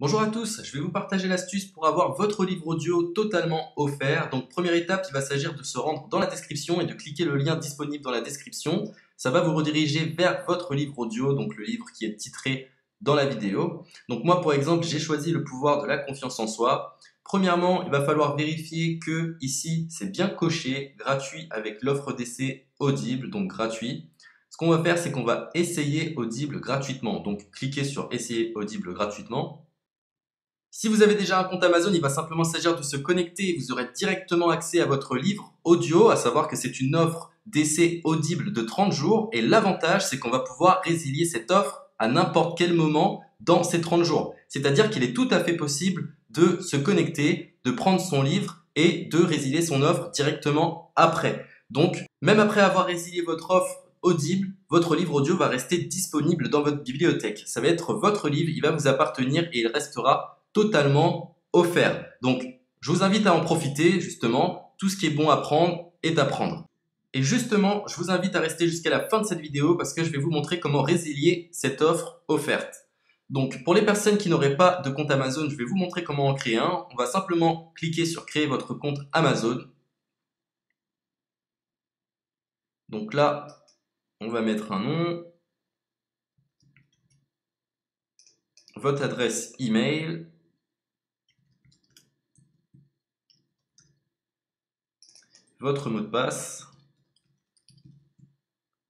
Bonjour à tous, je vais vous partager l'astuce pour avoir votre livre audio totalement offert. Donc première étape, il va s'agir de se rendre dans la description et de cliquer le lien disponible dans la description. Ça va vous rediriger vers votre livre audio, donc le livre qui est titré dans la vidéo. Donc moi par exemple, j'ai choisi le pouvoir de la confiance en soi. Premièrement, il va falloir vérifier que ici c'est bien coché, gratuit avec l'offre d'essai Audible, donc gratuit. Ce qu'on va faire, c'est qu'on va essayer Audible gratuitement. Donc cliquez sur essayer Audible gratuitement. Si vous avez déjà un compte Amazon, il va simplement s'agir de se connecter et vous aurez directement accès à votre livre audio, à savoir que c'est une offre d'essai Audible de 30 jours et l'avantage c'est qu'on va pouvoir résilier cette offre à n'importe quel moment dans ces 30 jours. C'est-à-dire qu'il est tout à fait possible de se connecter, de prendre son livre et de résilier son offre directement après. Donc, même après avoir résilié votre offre Audible, votre livre audio va rester disponible dans votre bibliothèque. Ça va être votre livre, il va vous appartenir et il restera totalement offert. Donc, je vous invite à en profiter, justement. Tout ce qui est bon à prendre est à prendre. Et justement, je vous invite à rester jusqu'à la fin de cette vidéo parce que je vais vous montrer comment résilier cette offre offerte. Donc, pour les personnes qui n'auraient pas de compte Amazon, je vais vous montrer comment en créer un. On va simplement cliquer sur créer votre compte Amazon. Donc là, on va mettre un nom, votre adresse email, votre mot de passe,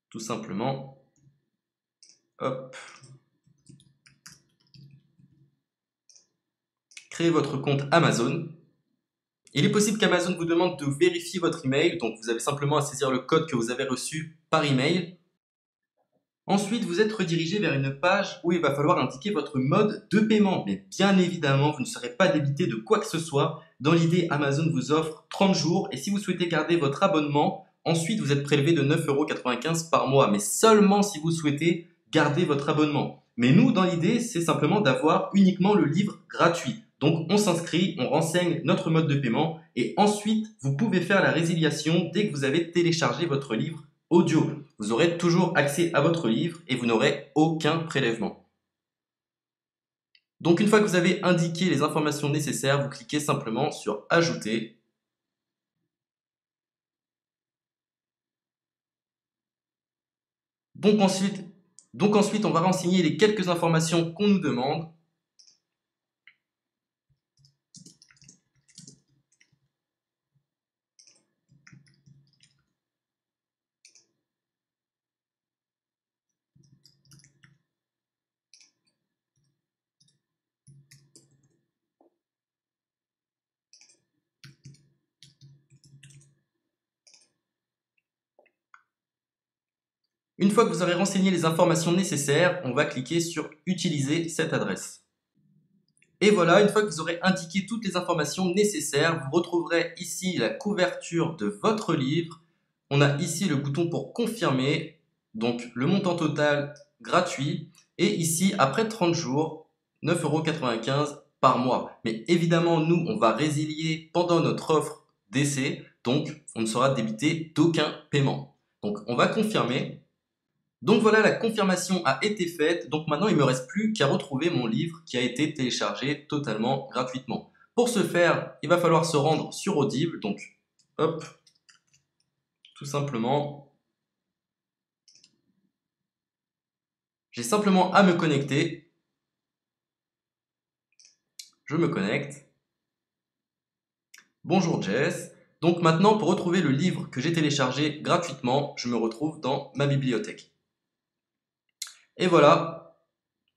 tout simplement. Hop. Créez votre compte Amazon. Il est possible qu'Amazon vous demande de vérifier votre email, donc vous avez simplement à saisir le code que vous avez reçu par email. Ensuite, vous êtes redirigé vers une page où il va falloir indiquer votre mode de paiement. Mais bien évidemment, vous ne serez pas débité de quoi que ce soit. Dans l'idée, Amazon vous offre 30 jours et si vous souhaitez garder votre abonnement, ensuite vous êtes prélevé de 9,95 € par mois, mais seulement si vous souhaitez garder votre abonnement. Mais nous, dans l'idée, c'est simplement d'avoir uniquement le livre gratuit. Donc on s'inscrit, on renseigne notre mode de paiement et ensuite vous pouvez faire la résiliation dès que vous avez téléchargé votre livre audio. Vous aurez toujours accès à votre livre et vous n'aurez aucun prélèvement. Donc une fois que vous avez indiqué les informations nécessaires, vous cliquez simplement sur Ajouter. Donc ensuite, on va renseigner les quelques informations qu'on nous demande. Une fois que vous aurez renseigné les informations nécessaires, on va cliquer sur Utiliser cette adresse. Et voilà, une fois que vous aurez indiqué toutes les informations nécessaires, vous retrouverez ici la couverture de votre livre. On a ici le bouton pour confirmer, donc le montant total gratuit. Et ici, après 30 jours, 9,95 € par mois. Mais évidemment, nous, on va résilier pendant notre offre d'essai, donc on ne sera débité d'aucun paiement. Donc on va confirmer. Donc voilà, la confirmation a été faite. Donc maintenant, il ne me reste plus qu'à retrouver mon livre qui a été téléchargé totalement gratuitement. Pour ce faire, il va falloir se rendre sur Audible. Donc, hop, tout simplement. J'ai simplement à me connecter. Je me connecte. Bonjour Jess. Donc maintenant, pour retrouver le livre que j'ai téléchargé gratuitement, je me retrouve dans ma bibliothèque. Et voilà,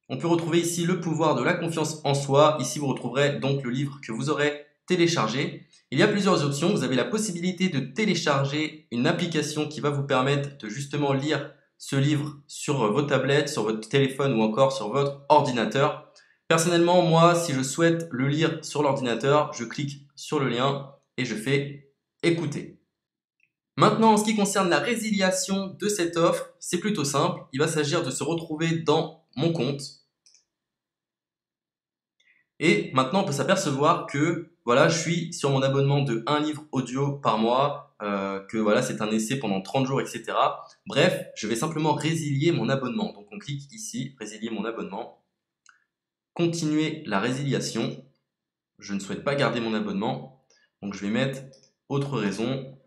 on peut retrouver ici le pouvoir de la confiance en soi. Ici, vous retrouverez donc le livre que vous aurez téléchargé. Il y a plusieurs options. Vous avez la possibilité de télécharger une application qui va vous permettre de justement lire ce livre sur vos tablettes, sur votre téléphone ou encore sur votre ordinateur. Personnellement, moi, si je souhaite le lire sur l'ordinateur, je clique sur le lien et je fais écouter. Maintenant, en ce qui concerne la résiliation de cette offre, c'est plutôt simple. Il va s'agir de se retrouver dans mon compte. Et maintenant, on peut s'apercevoir que voilà, je suis sur mon abonnement de 1 livre audio par mois, que voilà, c'est un essai pendant 30 jours, etc. Bref, je vais simplement résilier mon abonnement. Donc on clique ici, résilier mon abonnement. continuer la résiliation. Je ne souhaite pas garder mon abonnement. Donc je vais mettre autre raison.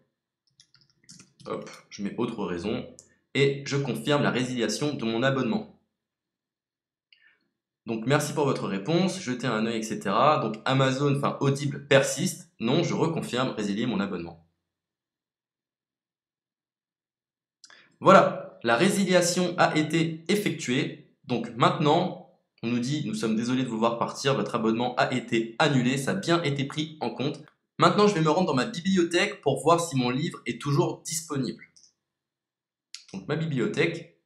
Hop, je mets autre raison. Et je confirme la résiliation de mon abonnement. Donc merci pour votre réponse, jetez un œil, etc. Donc Amazon, enfin Audible persiste. Non, je reconfirme, résilier mon abonnement. Voilà, la résiliation a été effectuée. Donc maintenant, on nous dit, nous sommes désolés de vous voir partir, votre abonnement a été annulé, ça a bien été pris en compte. Maintenant, je vais me rendre dans ma bibliothèque pour voir si mon livre est toujours disponible. Donc ma bibliothèque.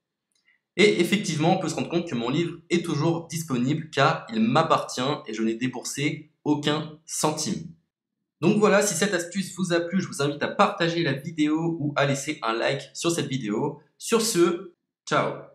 Et effectivement, on peut se rendre compte que mon livre est toujours disponible car il m'appartient et je n'ai déboursé aucun centime. Donc voilà, si cette astuce vous a plu, je vous invite à partager la vidéo ou à laisser un like sur cette vidéo. Sur ce, ciao!